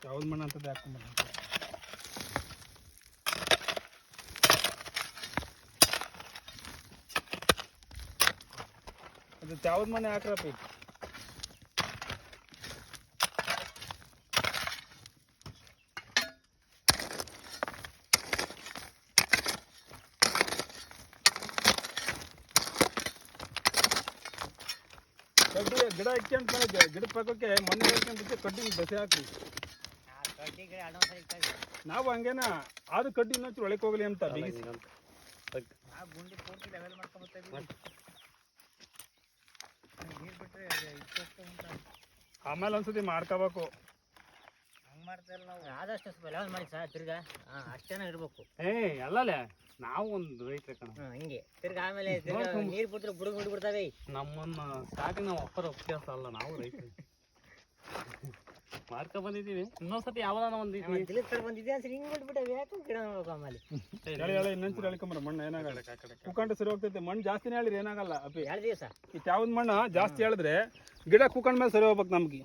ಯಾವ್ದು ಮಣ್ಣು ಅಂತದ್ದು ಹಾಕೊಂಬ ಅದು ಯಾವ್ದು ಮನೆ ಹಾಕ್ರಪ್ಪ ಕಡ್ಡಿ ಗಿಡ ಇಕ್ಕೊಂಡ್ ಗಿಡದ ಪಕ್ಕಕ್ಕೆ ಮಣ್ಣು ಹಾಕ್ಕೊಂಡ್ಬಿಟ್ಟು ಕಡ್ಡಿ ಬಸಿ ಹಾಕಿ ನಾವು ಹಂಗೇನ ಆದ್ರೂ ಕಡ್ಡಿ ಇನ್ನೊಂಚೂರು ಒಳಗೆ ಹೋಗ್ಲಿ ಅಂತ ಬಿಗಿಸಿ ಆಮೇಲೆ ಒಂದ್ಸತಿ ಮಾಡ್ಕೋಬೇಕು ಆದಷ್ಟು ಲೆವೆಲ್ ಮಾಡಿ ಸರ್ ತಿರ್ಗಾ ಅಷ್ಟೇನ ಇರ್ಬೇಕು ಅಲ್ಲೇ ನಾವು ಒಂದು ರೈತರ ಕಣ ಹಿಂಗೆ ತಿರ್ಗಾ ಆಮೇಲೆ ನೀರು ಬಿಟ್ರೆ ಬುಡುಗ್ ಬಿಡ್ಬಿಡ್ತಾವೆ ನಮ್ಮನ್ನ ಸಾಕು ನಾವು ಅಪ್ಪರ ಅಭ್ಯಾಸ ಅಲ್ಲ ನಾವು ರೈತರು ಮಾಡ್ಕೊ ಬಂದಿದ್ದೀವಿ ಇನ್ನೊಂದ್ಸತಿ ಯಾವ್ದಾನ ಒಂದು ದಿಲೀಪ್ ಕಡೆ ಬಂದಿದ್ದೆ ಸರಿ ಹಿಂಗ್ ಬಿಟ್ಬಿಟ್ಟವೆ ಯಾಕೆ ಗಿಡ ನೋಡ್ಬೇಕು ಆಮೇಲೆ ಇನ್ನೊಂದ್ಸರಿ ಹೇಳ್ಕೊಂಬರ ಮಣ್ಣು ಏನಾಗಲ್ಲ ಕುಕ್ಕಂಡು ಸರಿ ಹೋಗ್ತೈತೆ ಮಣ್ಣು ಜಾಸ್ತಿನೇ ಹೇಳಿದ್ರೆ ಏನಾಗಲ್ಲ ಅಪ್ಪಿ 2 ದಿವಸ ಈ ಯಾವ್ದು ಮಣ್ಣು ಜಾಸ್ತಿ ಹೇಳಿದ್ರೆ ಗಿಡ ಕುಕ್ಕಂಡ ಮೇಲೆ ಸರಿ ಹೋಗ್ಬೇಕು ನಮ್ಗೆ